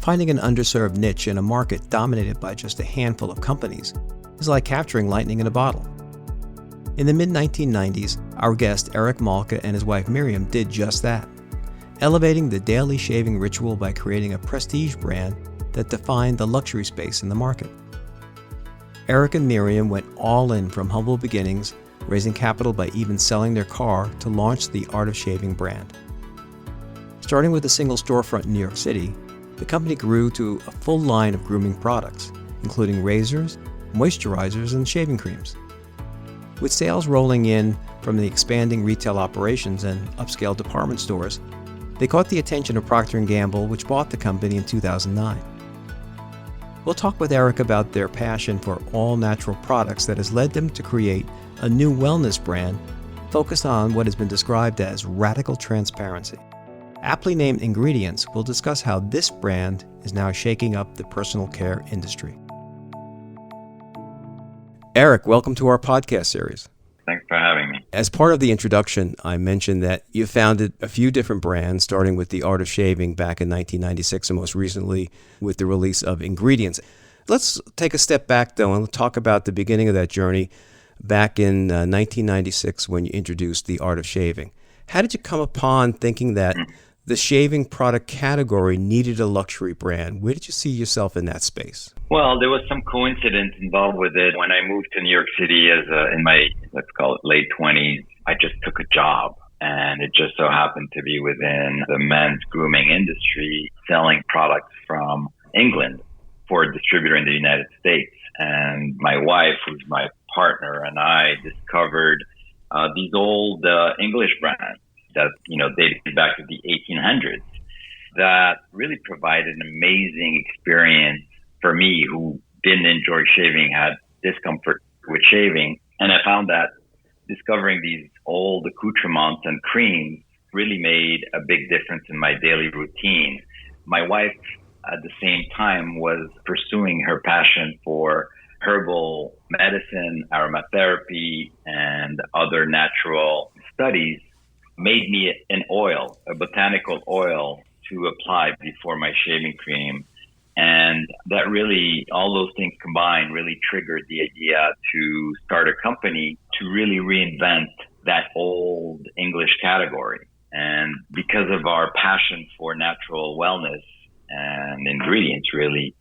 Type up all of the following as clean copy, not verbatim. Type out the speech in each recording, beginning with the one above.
Finding an underserved niche in a market dominated by just a handful of companies is like capturing lightning in a bottle. In the mid-1990s, our guest Eric Malka and his wife Miriam did just that, elevating the daily shaving ritual by creating a prestige brand that defined the luxury space in the market. Eric and Miriam went all in from humble beginnings, raising capital by even selling their car to launch the Art of Shaving brand. Starting with a single storefront in New York City, the company grew to a full line of grooming products, including razors, moisturizers, and shaving creams. With sales rolling in from the expanding retail operations and upscale department stores, they caught the attention of Procter & Gamble, which bought the company in 2009. We'll talk with Eric about their passion for all-natural products that has led them to create a new wellness brand focused on what has been described as radical transparency. Aptly named Ingredients will discuss how this brand is now shaking up the personal care industry. Eric, welcome to our podcast series. Thanks for having me. As part of the introduction, I mentioned that you founded a few different brands, starting with the Art of Shaving back in 1996 and most recently with the release of Ingredients. Let's take a step back, though, and talk about the beginning of that journey back in 1996 when you introduced the Art of Shaving. How did you come upon thinking that the shaving product category needed a luxury brand? Where did you see yourself in that space? Well, there was some coincidence involved with it. When I moved to New York City in my, let's call it late 20s, I just took a job. And it just so happened to be within the men's grooming industry, selling products from England for a distributor in the United States. And my wife, who's my partner, and I discovered these old English brands that, dated back to the 1800s that really provided an amazing experience for me, who didn't enjoy shaving, had discomfort with shaving. And I found that discovering these old accoutrements and creams really made a big difference in my daily routine. My wife, at the same time, was pursuing her passion for herbal medicine, aromatherapy, and other natural studies, made me an oil, a botanical oil to apply before my shaving cream. And that really, all those things combined, really triggered the idea to start a company to really reinvent that old English category. And because of our passion for natural wellness and ingredients, really,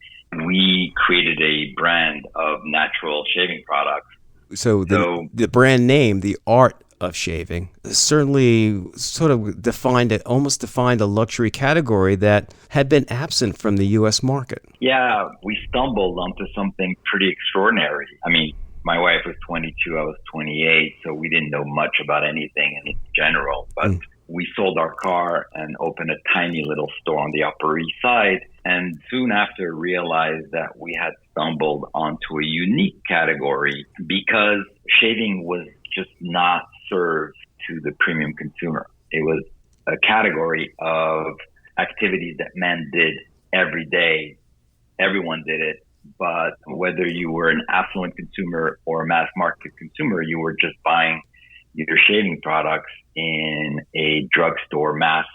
we created a brand of natural shaving products. So the brand name, the Art of Shaving, certainly sort of almost defined a luxury category that had been absent from the U.S. market. Yeah, we stumbled onto something pretty extraordinary. I mean, my wife was 22, I was 28, so we didn't know much about anything in general. But we sold our car and opened a tiny little store on the Upper East Side, and soon after realized that we had stumbled onto a unique category because shaving was just not served to the premium consumer. It was a category of activities that men did every day. Everyone did it, but whether you were an affluent consumer or a mass market consumer, you were just buying your shaving products in a drugstore mass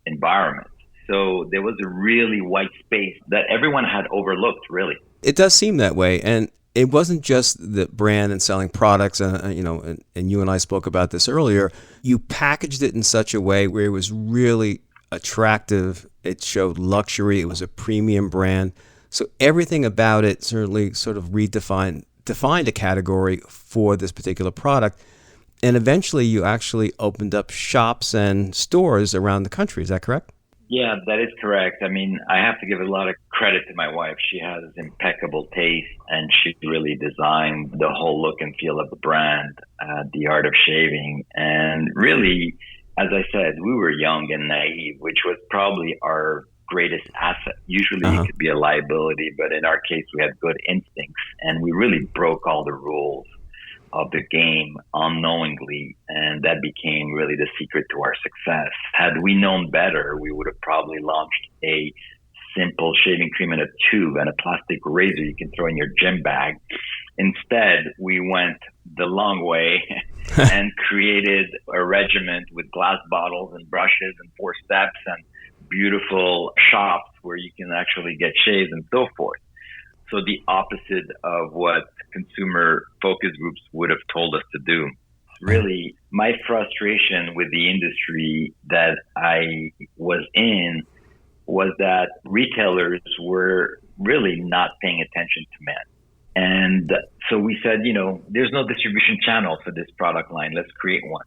environment. So there was a really white space that everyone had overlooked, really. It does seem that way. And it wasn't just the brand and selling products, and you and I spoke about this earlier. You packaged it in such a way where it was really attractive. It showed luxury. It was a premium brand. So everything about it certainly sort of defined a category for this particular product. And eventually you actually opened up shops and stores around the country. Is that correct? Yeah, that is correct. I mean, I have to give a lot of credit to my wife. She has impeccable taste, and she really designed the whole look and feel of the brand, The Art of Shaving. And really, as I said, we were young and naive, which was probably our greatest asset. Usually it could be a liability, but in our case, we had good instincts, and we really broke all the rules of the game unknowingly, and that became really the secret to our success. Had we known better, we would have probably launched a simple shaving cream in a tube and a plastic razor you can throw in your gym bag. Instead, we went the long way and created a regimen with glass bottles and brushes and 4 steps and beautiful shops where you can actually get shaves and so forth. So the opposite of what consumer focus groups would have told us to do. Really, my frustration with the industry that I was in was that retailers were really not paying attention to men. And so we said, there's no distribution channel for this product line. Let's create one.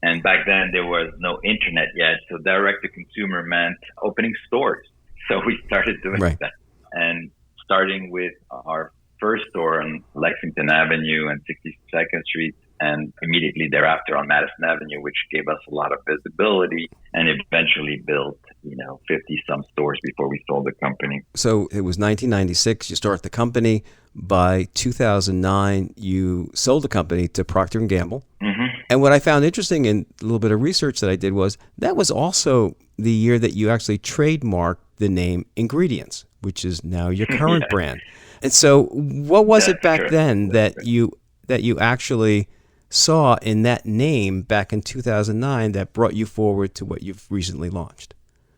And back then there was no internet yet. So direct to consumer meant opening stores. So we started doing that. And starting with our first store on Lexington Avenue and 62nd Street, and immediately thereafter on Madison Avenue, which gave us a lot of visibility, and eventually built, 50-some stores before we sold the company. So it was 1996, you start the company. By 2009, you sold the company to Procter & Gamble. Mm-hmm. And what I found interesting in a little bit of research that I did was that was also the year that you actually trademarked the name Ingredients, which is now your current brand. And so what was it back then that you actually saw in that name back in 2009 that brought you forward to what you've recently launched?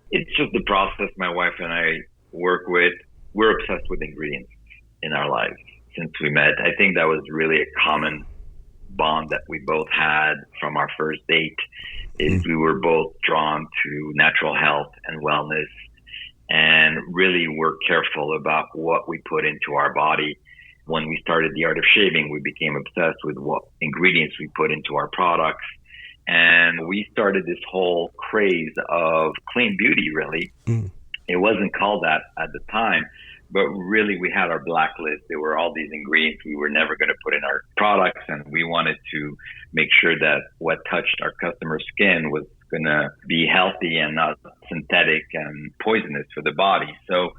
It's just the process my wife and I work with. We're obsessed with ingredients in our lives since we met. I think that was really a common bond that we both had from our first date, is we were both drawn to natural health and wellness, and really were careful about what we put into our body. When we started The Art of Shaving, we became obsessed with what ingredients we put into our products. And we started this whole craze of clean beauty, really. It wasn't called that at the time, but really we had our blacklist. There were all these ingredients we were never going to put in our products, and we wanted to make sure that what touched our customer skin was going to be healthy and not synthetic and poisonous for the body. So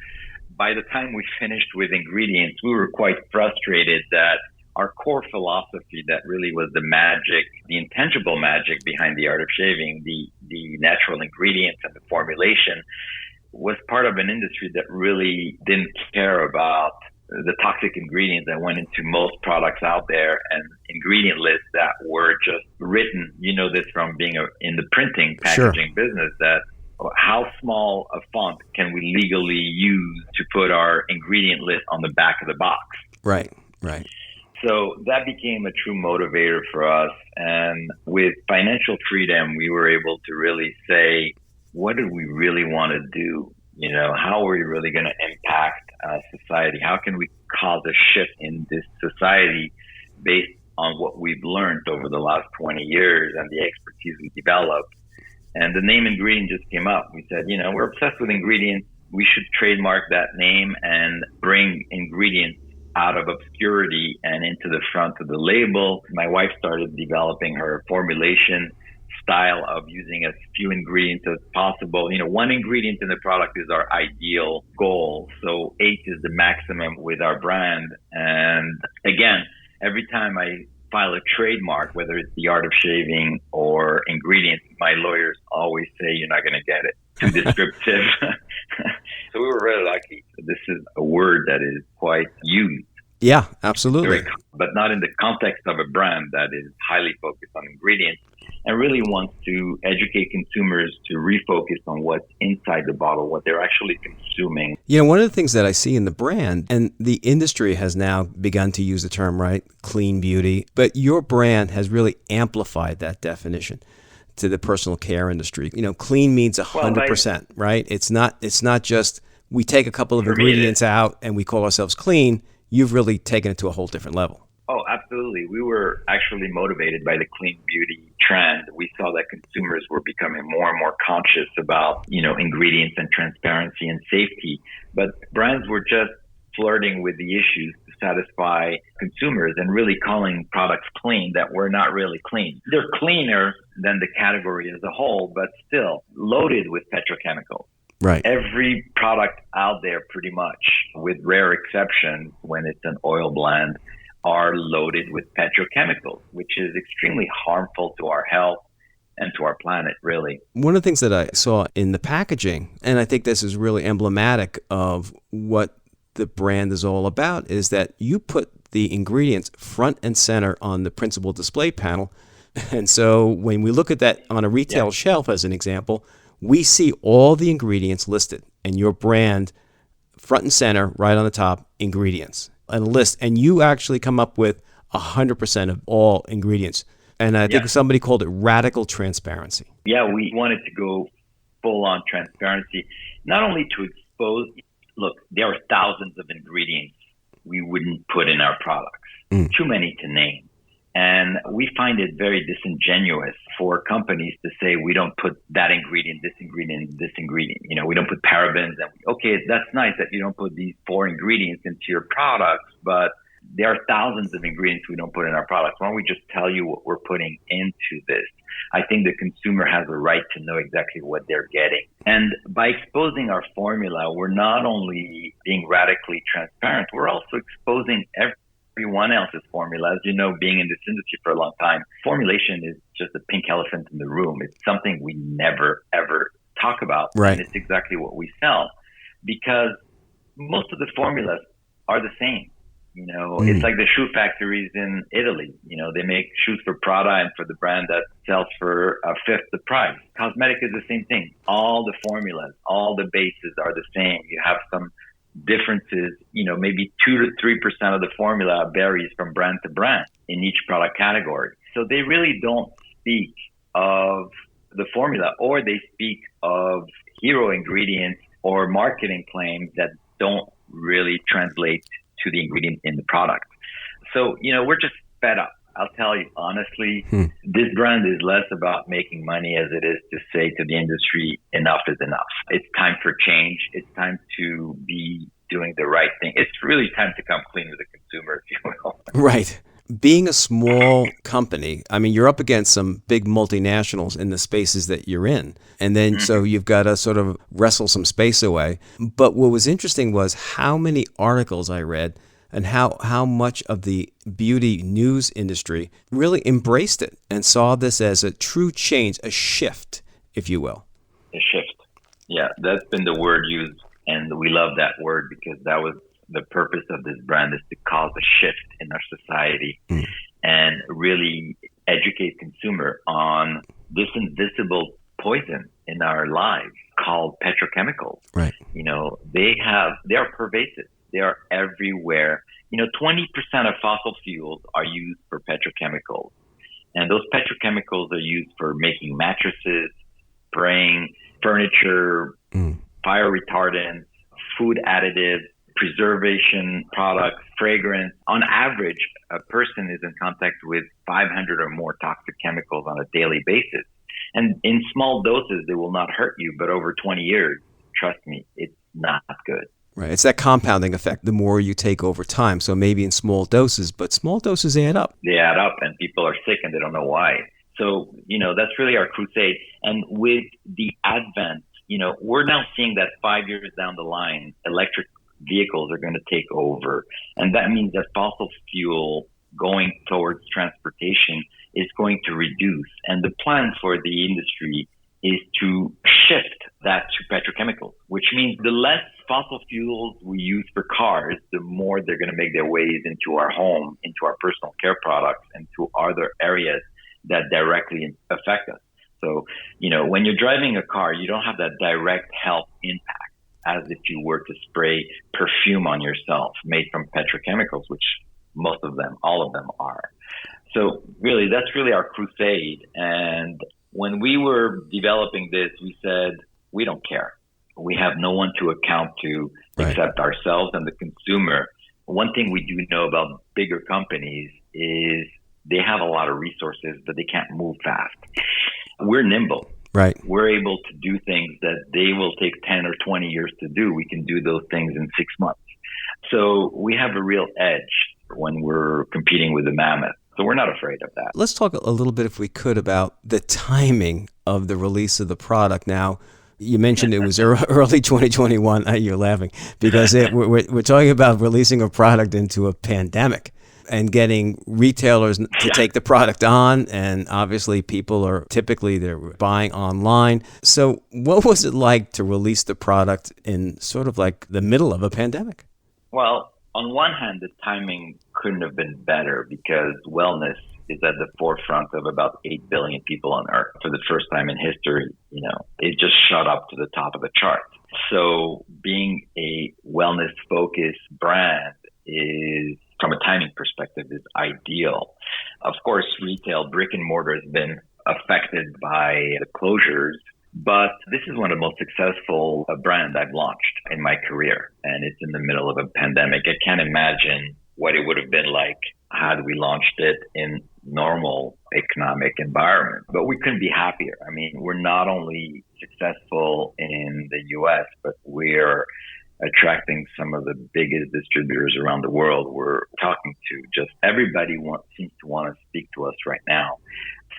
by the time we finished with ingredients, we were quite frustrated that our core philosophy that really was the magic, the intangible magic behind The Art of Shaving, the natural ingredients and the formulation, was part of an industry that really didn't care about the toxic ingredients that went into most products out there, and ingredient lists that were just written. You know this from being in the printing packaging business, that how small a font can we legally use to put our ingredient list on the back of the box? Right. So that became a true motivator for us. And with financial freedom, we were able to really say, what do we really want to do? How are we really going to impact society? How can we cause a shift in this society based on what we've learned over the last 20 years and the expertise we developed? And the name Ingredient just came up. We said, we're obsessed with ingredients. We should trademark that name and bring ingredients out of obscurity and into the front of the label. My wife started developing her formulation style of using as few ingredients as possible. One ingredient in the product is our ideal goal. So 8 is the maximum with our brand. And again, every time I file a trademark, whether it's The Art of Shaving or ingredients, my lawyers always say, you're not going to get it. Too descriptive. So we were really lucky. This is a word that is quite used. Yeah, absolutely. But not in the context of a brand that is highly focused on ingredients and really wants to educate consumers to refocus on what's inside the bottle, what they're actually consuming. One of the things that I see in the brand, and the industry has now begun to use the term, right, clean beauty, but your brand has really amplified that definition to the personal care industry. Clean means 100%, right? It's not just we take a couple of ingredients out and we call ourselves clean. You've really taken it to a whole different level. Oh, absolutely. We were actually motivated by the clean beauty trend. We saw that consumers were becoming more and more conscious about, ingredients and transparency and safety. But brands were just flirting with the issues to satisfy consumers and really calling products clean that were not really clean. They're cleaner than the category as a whole, but still loaded with petrochemicals. Right. Every product out there, pretty much, with rare exceptions, when it's an oil blend, are loaded with petrochemicals, which is extremely harmful to our health and to our planet, really. One of the things that I saw in the packaging, and I think this is really emblematic of what the brand is all about, is that you put the ingredients front and center on the principal display panel. And so when we look at that on a retail shelf, as an example, we see all the ingredients listed. and your brand front and center, right on the top, ingredients, and a list. And you actually come up with 100% of all ingredients. And I think somebody called it radical transparency. Yeah, we wanted to go full on transparency, not only to expose, look, there are thousands of ingredients we wouldn't put in our products, too many to name. And we find it very disingenuous for companies to say we don't put that ingredient, this ingredient, this ingredient. You know, we don't put parabens. And okay, that's nice that you don't put these 4 ingredients into your products, but there are thousands of ingredients we don't put in our products. Why don't we just tell you what we're putting into this? I think the consumer has a right to know exactly what they're getting. And by exposing our formula, we're not only being radically transparent, we're also exposing everyone else's formula. As you know, being in this industry for a long time, formulation is just a pink elephant in the room. It's something we never, ever talk about. Right. And it's exactly what we sell because most of the formulas are the same. You know, it's like the shoe factories in Italy. You know, they make shoes for Prada and for the brand that sells for a fifth the price. Cosmetic is the same thing. All the formulas, all the bases are the same. You have some differences, you know, maybe 2 to 3% of the formula varies from brand to brand in each product category. So they really don't speak of the formula, or they speak of hero ingredients or marketing claims that don't really translate to the ingredient in the product. So, you know, we're just fed up. I'll tell you honestly, this brand is less about making money as it is to say to the industry, enough is enough. It's time for change. It's time to be doing the right thing. It's really time to come clean with the consumer, if you will. Right. Being a small company, I mean, you're up against some big multinationals in the spaces that you're in. And then so you've got to sort of wrestle some space away. But what was interesting was how many articles I read and how much of the beauty news industry really embraced it and saw this as a true change, a shift, if you will. A shift. Yeah, that's been the word used. And we love that word because that was the purpose of this brand, is to cause a shift in our society and really educate consumer on this invisible poison in our lives called petrochemicals. Right. You know, they are pervasive. They are everywhere. You know, 20% of fossil fuels are used for petrochemicals. And those petrochemicals are used for making mattresses, spraying furniture, fire retardants, food additives, preservation products, fragrance. On average, a person is in contact with 500 or more toxic chemicals on a daily basis. And in small doses, they will not hurt you, but over 20 years, trust me, it's not good. Right. It's that compounding effect, the more you take over time. So maybe in small doses, but small doses add up. They add up and people are sick and they don't know why. So, you know, that's really our crusade. And with the advent, you know, we're now seeing that 5 years down the line, electric vehicles are going to take over. And that means that fossil fuel going towards transportation is going to reduce. And the plan for the industry is to shift that to petrochemicals, which means the less fossil fuels we use for cars, the more they're going to make their ways into our home, into our personal care products, and to other areas that directly affect us. So, you know, when you're driving a car, you don't have that direct health impact as if you were to spray perfume on yourself made from petrochemicals, which most of them, all of them are. So really, that's really our crusade. And when we were developing this, we said, we don't care. We have no one to account to except ourselves and the consumer. One thing we do know about bigger companies is they have a lot of resources, but they can't move fast. We're nimble. Right. We're able to do things that they will take 10 or 20 years to do. We can do those things in 6 months. So we have a real edge when we're competing with the mammoth. So we're not afraid of that. Let's talk a little bit, if we could, about the timing of the release of the product. Now, you mentioned it was early 2021. You're laughing because we're talking about releasing a product into a pandemic and getting retailers to take the product on. And obviously people are they're buying online. So what was it like to release the product in sort of like the middle of a pandemic? Well, on one hand, the timing couldn't have been better because wellness is at the forefront of about 8 billion people on Earth for the first time in history. It just shot up to the top of the chart. So being a wellness-focused brand is, from a timing perspective, is ideal. Of course, retail, brick and mortar has been affected by the closures, but this is one of the most successful brands I've launched in my career, and it's in the middle of a pandemic. I can't imagine what it would have been like had we launched it in normal economic environment, but we couldn't be happier. I mean, we're not only successful in the US, but we're attracting some of the biggest distributors around the world. We're talking to just everybody seems to want to speak to us right now.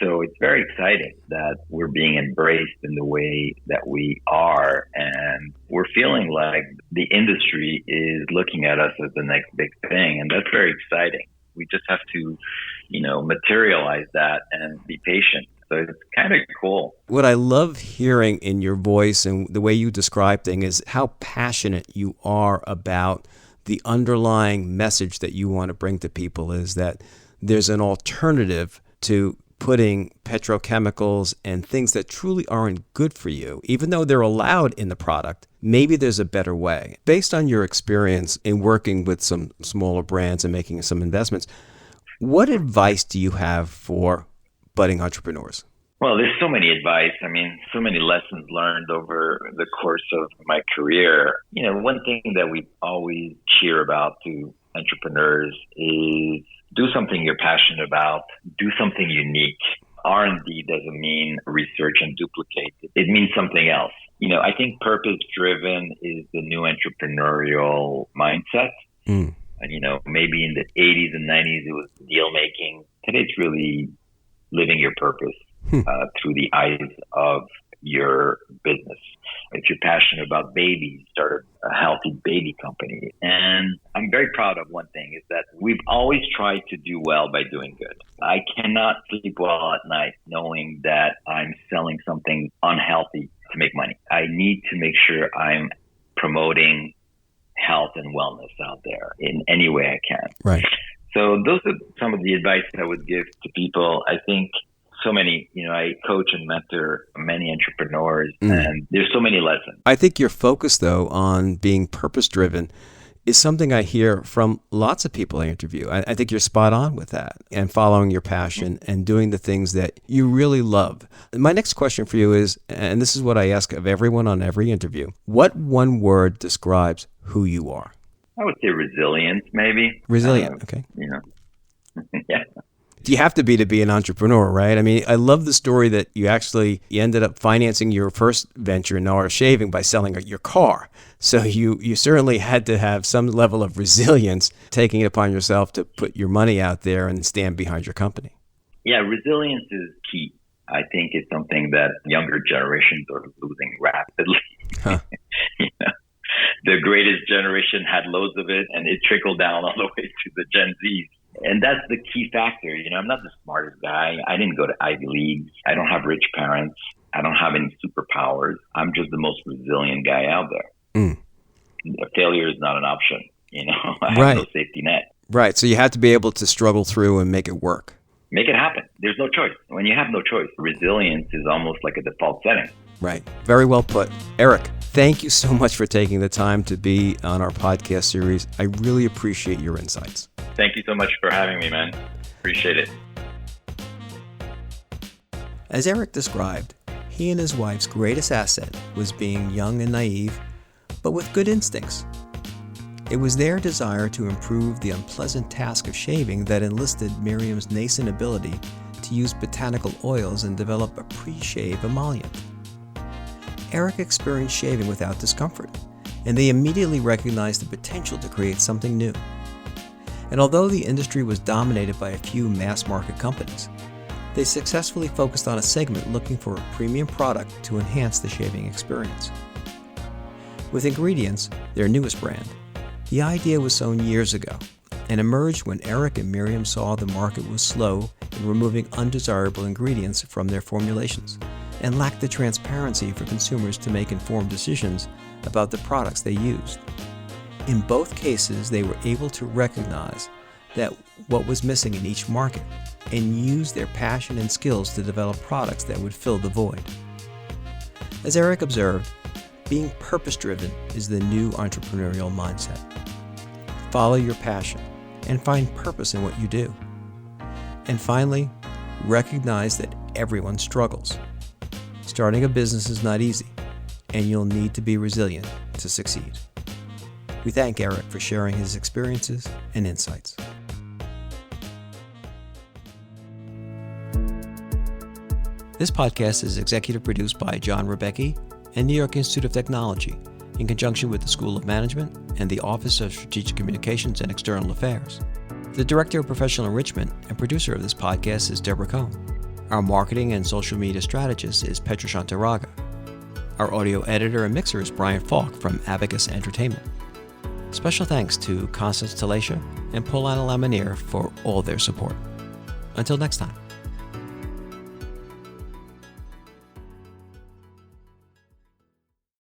So it's very exciting that we're being embraced in the way that we are. And we're feeling like the industry is looking at us as the next big thing. And that's very exciting. We just have to, materialize that and be patient. So it's kind of cool. What I love hearing in your voice and the way you describe things is how passionate you are about the underlying message that you want to bring to people, is that there's an alternative to putting petrochemicals and things that truly aren't good for you, even though they're allowed in the product. Maybe there's a better way. Based on your experience in working with some smaller brands and making some investments, what advice do you have for budding entrepreneurs? Well, there's so many advice. I mean, so many lessons learned over the course of my career. One thing that we always cheer about to entrepreneurs is do something you're passionate about, do something unique. R&D doesn't mean research and duplicate. It means something else. I think purpose-driven is the new entrepreneurial mindset. And, maybe in the 80s and 90s, it was deal-making. Today, it's really living your purpose through the eyes of your business. If you're passionate about babies, start a healthy baby company. And I'm very proud of one thing, is that we've always tried to do well by doing good. I cannot sleep well at night knowing that I'm selling something unhealthy to make money. I need to make sure I'm promoting health and wellness out there in any way I can. Right. So those are some of the advice I would give to people. I think so many, I coach and mentor many entrepreneurs, and there's so many lessons. I think your focus, though, on being purpose-driven is something I hear from lots of people I interview. I think you're spot on with that, and following your passion and doing the things that you really love. My next question for you is, and this is what I ask of everyone on every interview, what one word describes who you are? I would say resilience, maybe. Resilient, okay. Yeah. You have to be an entrepreneur, right? I mean, I love the story that you ended up financing your first venture in Nara Shaving by selling your car. So you certainly had to have some level of resilience, taking it upon yourself to put your money out there and stand behind your company. Yeah, resilience is key. I think it's something that younger generations are losing rapidly. Huh. The greatest generation had loads of it, and it trickled down all the way to the Gen Zs. And that's the key factor. I'm not the smartest guy. I didn't go to Ivy Leagues. I don't have rich parents. I don't have any superpowers. I'm just the most resilient guy out there. Failure is not an option. I have no safety net. Right. So you have to be able to struggle through and make it work. Make it happen. There's no choice. When you have no choice, resilience is almost like a default setting. Right. Very well put. Eric, thank you so much for taking the time to be on our podcast series. I really appreciate your insights. Thank you so much for having me, man. Appreciate it. As Eric described, he and his wife's greatest asset was being young and naive, but with good instincts. It was their desire to improve the unpleasant task of shaving that enlisted Miriam's nascent ability to use botanical oils and develop a pre-shave emollient. Eric experienced shaving without discomfort, and they immediately recognized the potential to create something new. And although the industry was dominated by a few mass-market companies, they successfully focused on a segment looking for a premium product to enhance the shaving experience. With Ingredients, their newest brand, the idea was sown years ago and emerged when Eric and Miriam saw the market was slow in removing undesirable ingredients from their formulations and lacked the transparency for consumers to make informed decisions about the products they used. In both cases, they were able to recognize that what was missing in each market and use their passion and skills to develop products that would fill the void. As Eric observed, being purpose-driven is the new entrepreneurial mindset. Follow your passion and find purpose in what you do. And finally, recognize that everyone struggles. Starting a business is not easy, and you'll need to be resilient to succeed. We thank Eric for sharing his experiences and insights. This podcast is executive produced by John Rebecki and New York Institute of Technology in conjunction with the School of Management and the Office of Strategic Communications and External Affairs. The Director of Professional Enrichment and producer of this podcast is Deborah Cohn. Our marketing and social media strategist is Petra Shantaraga. Our audio editor and mixer is Brian Falk from Abacus Entertainment. Special thanks to Constance Talacia and Paulana Lamanier for all their support. Until next time.